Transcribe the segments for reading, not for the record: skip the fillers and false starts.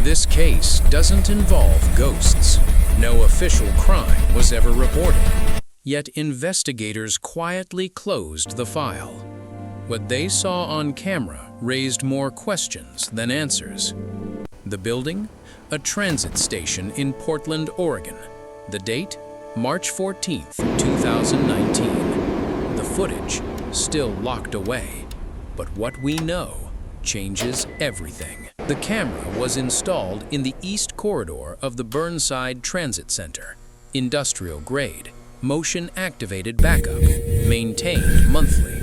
This case doesn't involve ghosts. No official crime was ever reported. Yet investigators quietly closed the file. What they saw on camera raised more questions than answers. The building? A transit station in Portland, Oregon. The date? March 14th, 2019. The footage? Still locked away. But what we know changes everything. The camera was installed in the east corridor of the Burnside Transit Center. Industrial grade, motion-activated backup, maintained monthly.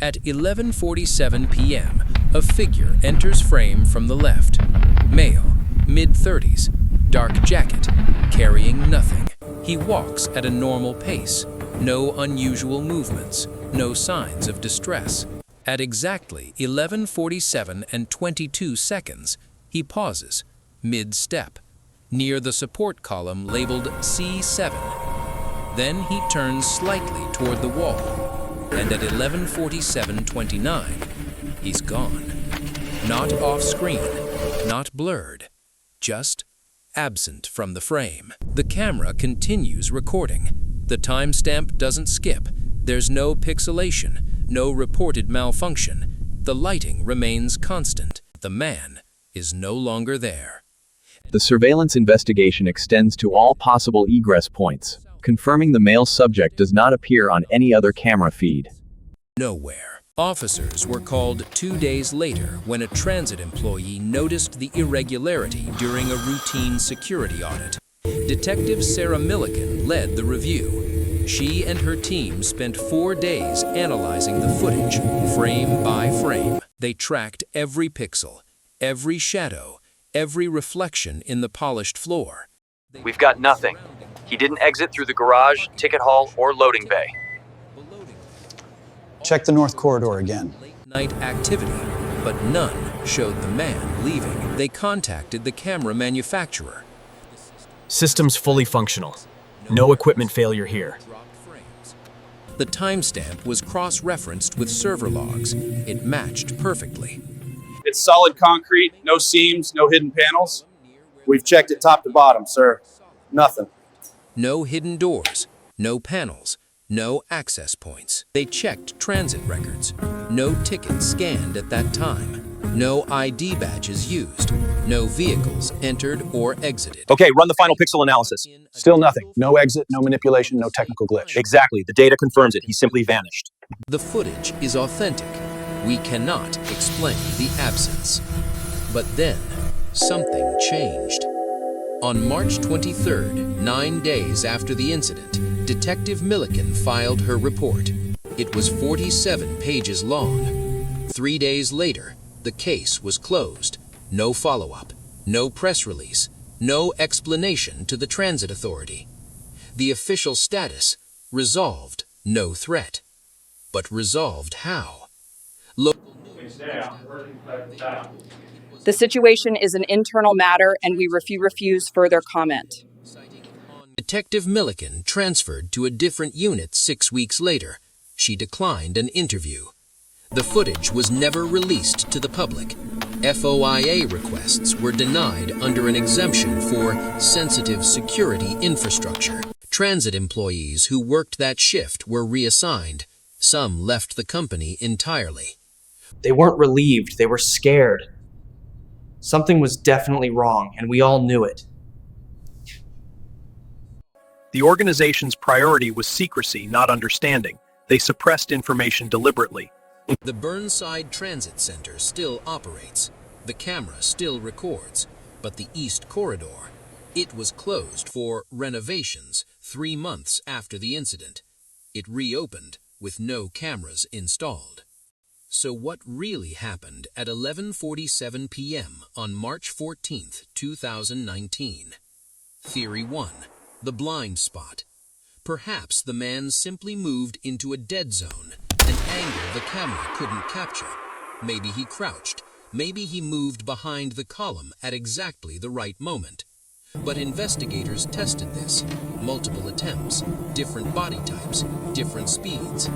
At 11:47 p.m., a figure enters frame from the left. Male, mid-30s, dark jacket, carrying nothing. He walks at a normal pace, no unusual movements, no signs of distress. At exactly 11:47 and 22 seconds, he pauses, mid-step, near the support column labeled C7. Then he turns slightly toward the wall, and at 11:47:29, he's gone. Not off-screen, not blurred, just absent from the frame. The camera continues recording. The timestamp doesn't skip. There's no pixelation, no reported malfunction. The lighting remains constant. The man is no longer there. The surveillance investigation extends to all possible egress points, confirming the male subject does not appear on any other camera feed. Nowhere. Officers were called 2 days later when a transit employee noticed the irregularity during a routine security audit. Detective Sarah Milliken led the review. She and her team spent 4 days analyzing the footage, frame by frame. They tracked every pixel, every shadow, every reflection in the polished floor. We've got nothing. He didn't exit through the garage, ticket hall, or loading bay. Check the north corridor again. Late-night activity, but none showed the man leaving. They contacted the camera manufacturer. System's fully functional. No equipment failure here. The timestamp was cross-referenced with server logs. It matched perfectly. It's solid concrete, no seams, no hidden panels. We've checked it top to bottom, sir. Nothing. No hidden doors, no panels, no access points. They checked transit records. No tickets scanned at that time. No ID badges used. No vehicles entered or exited. Okay, run the final pixel analysis. Still nothing. No exit, no manipulation, no technical glitch. Exactly, the data confirms it. He simply vanished. The footage is authentic. We cannot explain the absence. But then, something changed. On March 23rd, 9 days after the incident, Detective Milliken filed her report. It was 47 pages long. 3 days later, the case was closed. No follow-up, no press release, no explanation to the transit authority. The official status, resolved, no threat. But resolved how? The situation is an internal matter and we refuse further comment. Detective Milliken transferred to a different unit 6 weeks later. She declined an interview. The footage was never released to the public. FOIA requests were denied under an exemption for sensitive security infrastructure. Transit employees who worked that shift were reassigned. Some left the company entirely. They weren't relieved, they were scared. Something was definitely wrong, and we all knew it. The organization's priority was secrecy, not understanding. They suppressed information deliberately. The Burnside Transit Center still operates. The camera still records. But the East Corridor, it was closed for renovations 3 months after the incident. It reopened with no cameras installed. So what really happened at 11:47 p.m. on March 14th, 2019? Theory 1. The blind spot. Perhaps the man simply moved into a dead zone, an angle the camera couldn't capture. Maybe he crouched. Maybe he moved behind the column at exactly the right moment. But investigators tested this. Multiple attempts, different body types, different speeds.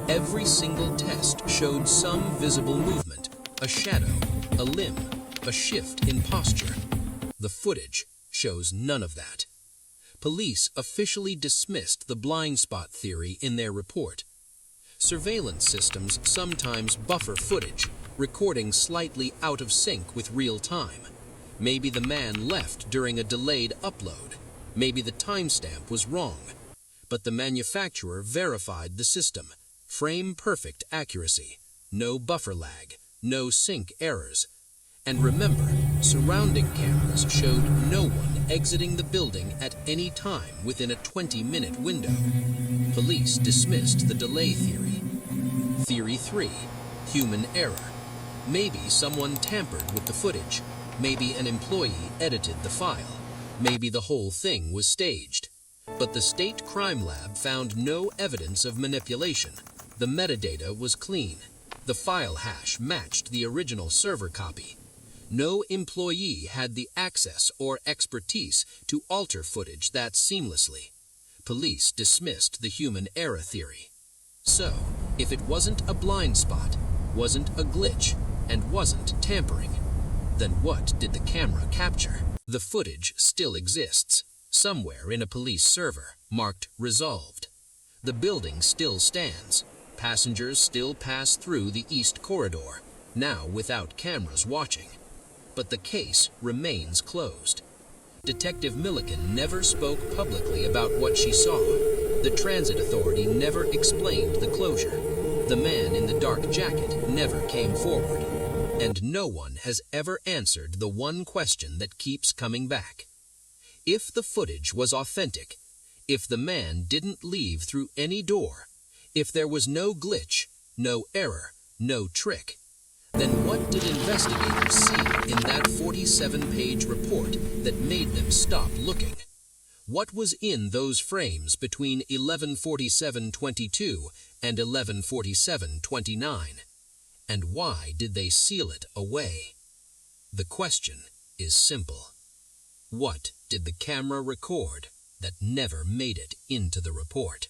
Every single test showed some visible movement, a shadow, a limb, a shift in posture. The footage shows none of that. Police officially dismissed the blind spot theory in their report. Surveillance systems sometimes buffer footage, recording slightly out of sync with real time. Maybe the man left during a delayed upload. Maybe the timestamp was wrong. But the manufacturer verified the system. Frame-perfect accuracy. No buffer lag. No sync errors. And remember, surrounding cameras showed no one exiting the building at any time within a 20-minute window. Police dismissed the delay theory. Theory 3. Human error. Maybe someone tampered with the footage. Maybe an employee edited the file. Maybe the whole thing was staged. But the State Crime Lab found no evidence of manipulation. The metadata was clean. The file hash matched the original server copy. No employee had the access or expertise to alter footage that seamlessly. Police dismissed the human error theory. So, if it wasn't a blind spot, wasn't a glitch, and wasn't tampering, then what did the camera capture? The footage still exists, somewhere in a police server, marked Resolved. The building still stands. Passengers still pass through the East Corridor, now without cameras watching. But the case remains closed. Detective Milliken never spoke publicly about what she saw. The transit authority never explained the closure. The man in the dark jacket never came forward. And no one has ever answered the one question that keeps coming back. If the footage was authentic, if the man didn't leave through any door, if there was no glitch, no error, no trick, then what did investigators see in that 47-page report that made them stop looking? What was in those frames between 11:47:22 and 11:47:29? And why did they seal it away? The question is simple. What did the camera record that never made it into the report?